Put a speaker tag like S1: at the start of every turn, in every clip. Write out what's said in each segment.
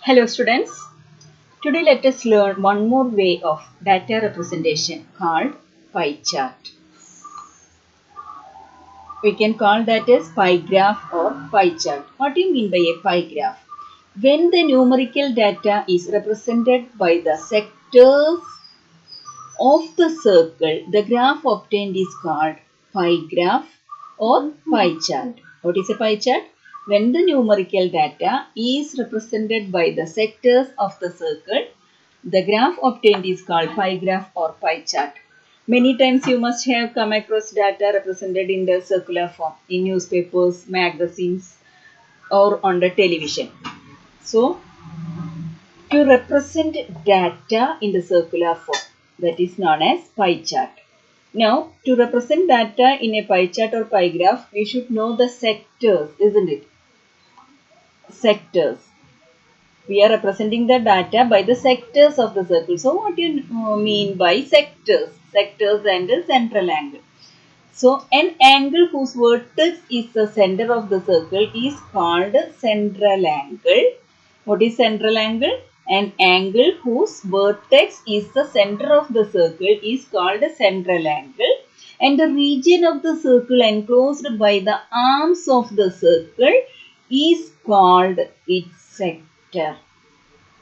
S1: Hello students, today let us learn one more way of data representation called pie chart. We can call that as pie graph or pie chart. What do you mean by a pie graph? When the numerical data is represented by the sectors of the circle, the graph obtained is called pie graph or pie chart. What is a pie chart? When the numerical data is represented by the sectors of the circle, the graph obtained is called pie graph or pie chart. Many times you must have come across data represented in the circular form in newspapers, magazines, or on the television. So, to represent data in the circular form, that is known as pie chart. Now, to represent data in a pie chart or pie graph, we should know the sectors, isn't it? Sectors. We are representing the data by the sectors of the circle. So, what do you mean by sectors? Sectors and the central angle. So, an angle whose vertex is the center of the circle is called central angle. What is central angle? An angle whose vertex is the center of the circle is called central angle. And the region of the circle enclosed by the arms of the circle is called its sector.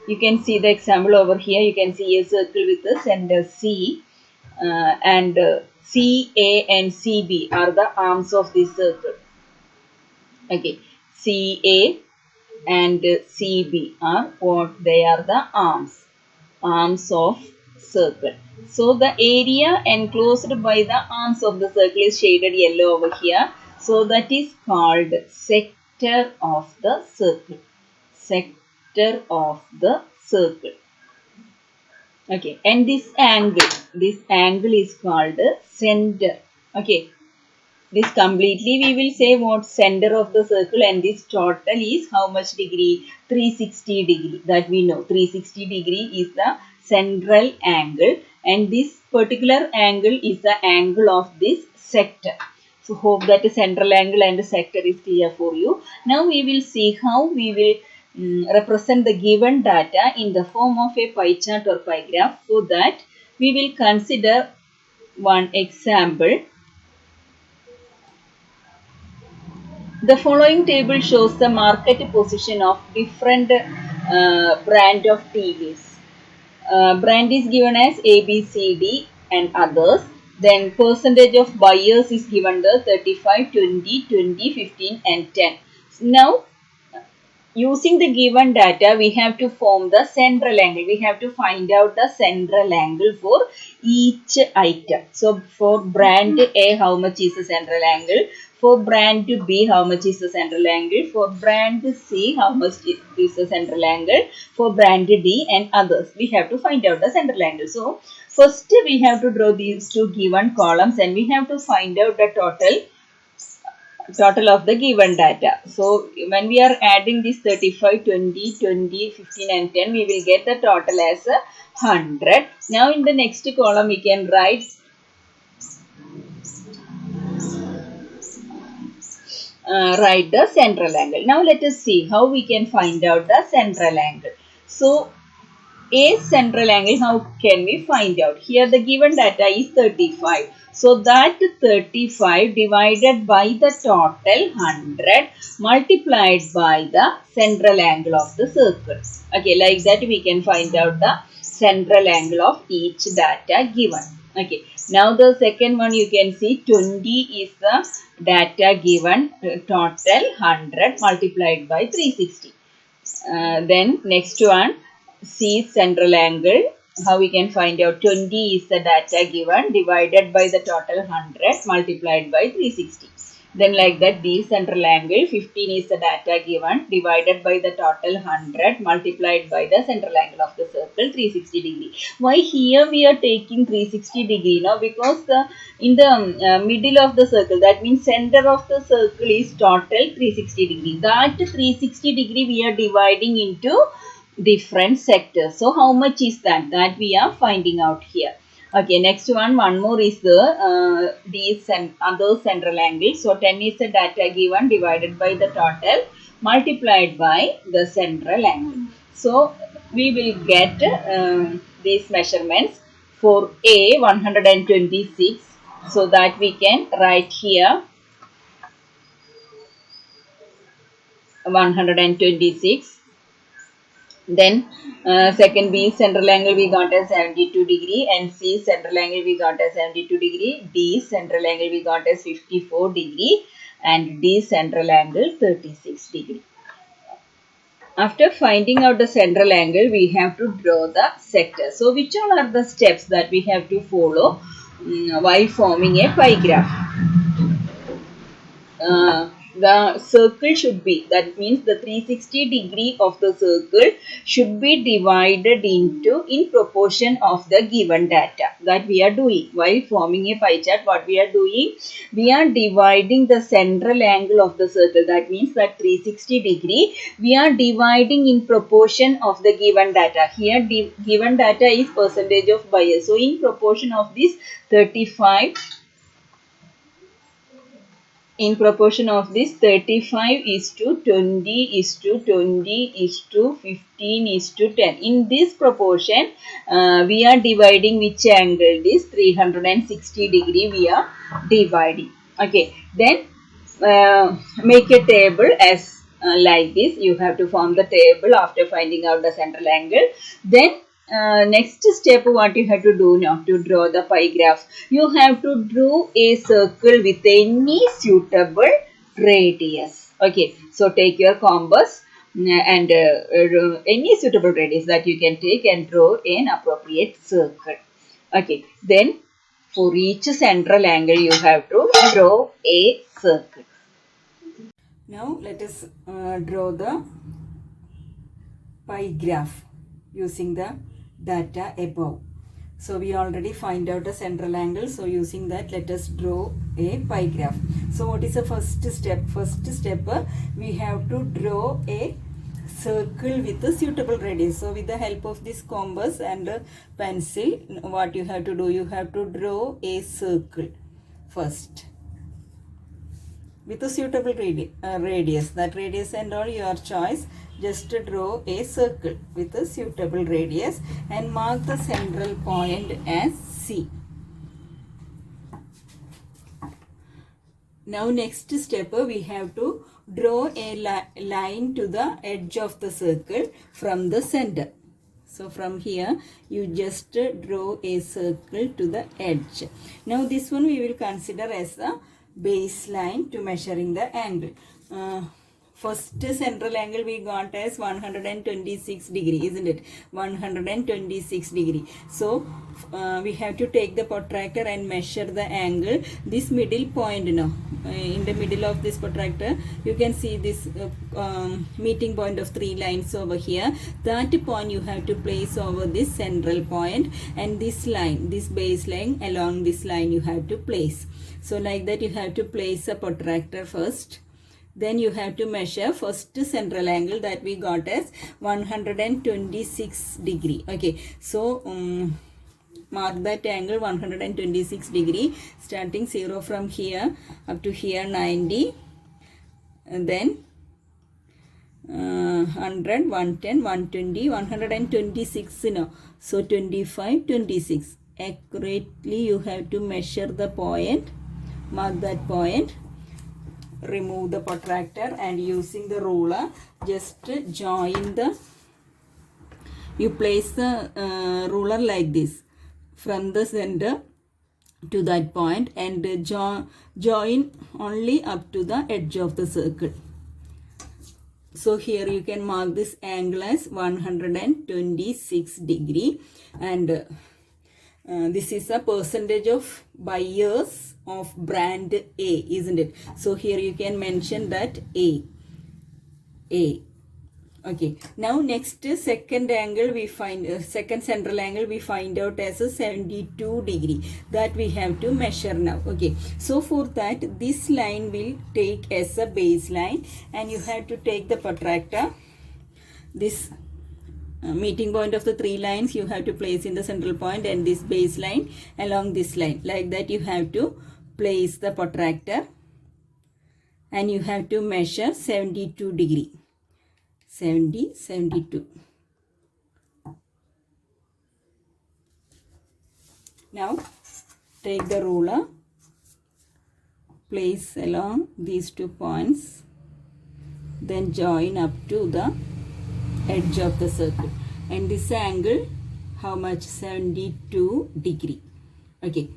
S1: You can see the example over here. You can see a circle with the center C and CA and CB are the arms of this circle. Okay, CA and CB are what? They are the arms of circle. So the area enclosed by the arms of the circle is shaded yellow over here. So that is called sector of the circle. Sector of the circle. Okay, and this angle is called center. Okay, this completely we will say what center of the circle, and this total is how much degree? 360 degree. That we know. 360 degree is the central angle, and this particular angle is the angle of this sector. So hope that the central angle and the sector is clear for you. Now we will see how we will represent the given data in the form of a pie chart or pie graph. For that we will consider one example. The following table shows the market position of different brand of TVs. Brand is given as A, B, C, D and others. Then percentage of buyers is given the 35, 20, 20, 15 and 10. Now, using the given data, we have to form the central angle. We have to find out the central angle for each item. So, for brand A, how much is the central angle? For brand B, how much is the central angle? For brand C, how much is the central angle? For brand D and others, we have to find out the central angle. So, first we have to draw these two given columns and we have to find out the total of the given data. So, when we are adding this 35, 20, 20, 15 and 10, we will get the total as 100. Now, in the next column, we can write the central angle. Now, let us see how we can find out the central angle. So, a central angle, how can we find out? Here the given data is 35. So that 35 divided by the total 100 multiplied by the central angle of the circle. Okay, like that we can find out the central angle of each data given. Okay, now the second one you can see 20 is the data given, total 100 multiplied by 360. Then next one, C central angle. How we can find out? 20 is the data given divided by the total 100 multiplied by 360. Then like that, D central angle. 15 is the data given divided by the total 100 multiplied by the central angle of the circle 360 degree. Why here we are taking 360 degree now? Because in the middle of the circle, that means center of the circle is total 360 degree. That 360 degree we are dividing into different sectors. So how much is that? That we are finding out here. Okay, next one more is the these and other central angle. So 10 is the data given divided by the total multiplied by the central angle. So we will get these measurements for A 126, so that we can write here 126. Then second B central angle we got as 72 degree, and C central angle we got as 72 degree, D central angle we got as 54 degree, and D central angle 36 degree. After finding out the central angle, we have to draw the sector. So which all are the steps that we have to follow while forming a pie graph? The circle should be, that means the 360 degree of the circle should be divided into in proportion of the given data that we are doing. While forming a pie chart, what we are doing, we are dividing the central angle of the circle, that means that 360 degree we are dividing in proportion of the given data. Here given data is percentage of bias, so in proportion of this 35, in proportion of this 35 is to 20 is to 20 is to 15 is to 10. In this proportion, we are dividing which angle? This 360 degree we are dividing. Okay, then make a table as like this. You have to form the table after finding out the central angle. Then next step, what you have to do now to draw the pie graph, you have to draw a circle with any suitable radius. Okay, so take your compass and any suitable radius that you can take and draw an appropriate circle. Okay, then for each central angle you have to draw a circle. Now let us draw the pie graph using the data above. So we already find out the central angle. So using that, let us draw a pie graph. So what is the first step? First step, we have to draw a circle with a suitable radius. So with the help of this compass and pencil, what you have to do? You have to draw a circle first with a suitable radius. That radius and all your choice. Just draw a circle with a suitable radius and mark the central point as C. Now next step, we have to draw a line to the edge of the circle from the center. So from here you just draw a circle to the edge. Now this one we will consider as a baseline to measuring the angle. First central angle we got as 126 degree, isn't it? 126 degree. So we have to take the protractor and measure the angle. This middle point, in the middle of this protractor, you can see this meeting point of three lines over here. That point you have to place over this central point, and this line, this baseline along this line you have to place. So like that you have to place a protractor first. Then you have to measure first central angle that we got as 126 degree. Okay, so mark that angle 126 degree, starting 0 from here up to here 90, and then 100, 110, 120, 126, so 25, 26. Accurately you have to measure the point, mark that point, remove the protractor, and using the ruler just join the, you place the ruler like this from the center to that point, and join only up to the edge of the circle. So here you can mark this angle as 126 degree, and this is a percentage of buyers of brand A, isn't it? So here you can mention that A. Okay, now next second angle we find, second central angle we find out as a 72 degree that we have to measure now. Okay, so for that this line will take as a baseline, and you have to take the protractor, this meeting point of the three lines you have to place in the central point, and this baseline along this line. Like that you have to place the protractor, and you have to measure 72 degree. 72. Now take the ruler, place along these 2 points, then join up to the edge of the circle, and this angle how much? 72 degree. Okay,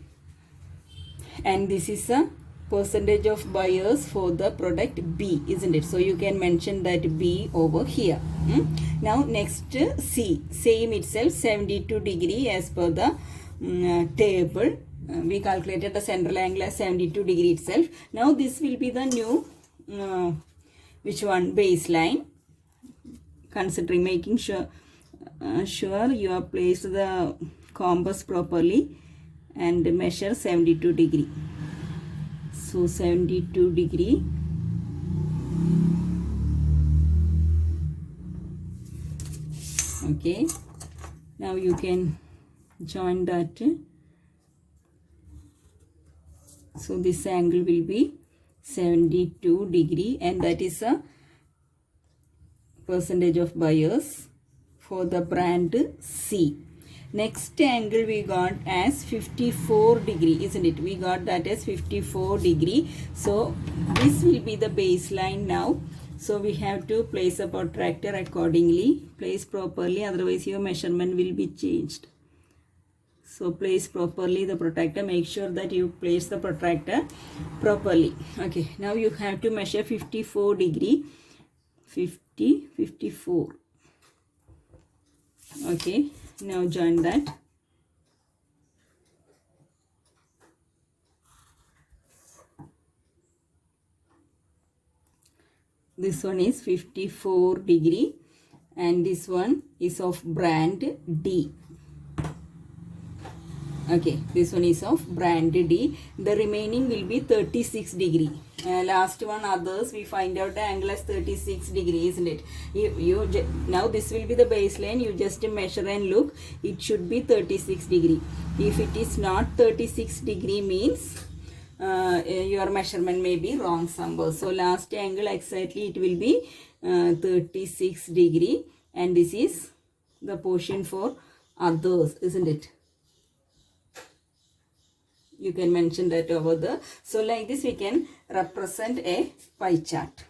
S1: and this is a percentage of buyers for the product B, isn't it? So you can mention that B over here. Now next C, same itself, 72 degree as per the table. We calculated the central angle as 72 degree itself. Now this will be the new which one? Baseline. Considering making sure you have placed the compass properly and measure 72 degree. So 72 degree. Okay, now you can join that. So this angle will be 72 degree, and that is a percentage of buyers for the brand C. Next angle we got as 54 degree, isn't it? We got that as 54 degree. So this will be the baseline now. So we have to place a protractor accordingly. Place properly, otherwise your measurement will be changed. So place properly the protractor. Make sure that you place the protractor properly. Okay, now you have to measure 54 degree. 54. Okay, now join that. This one is 54 degree, and this one is of brand D. Okay, this one is of brand D. The remaining will be 36 degree. Last one, others, we find out the angle as 36 degree, isn't it? Now this will be the baseline. You just measure and look. It should be 36 degree. If it is not 36 degree, means your measurement may be wrong somewhere. So last angle exactly it will be 36 degree, and this is the portion for others, isn't it? You can mention that over there. So like this we can represent a pie chart.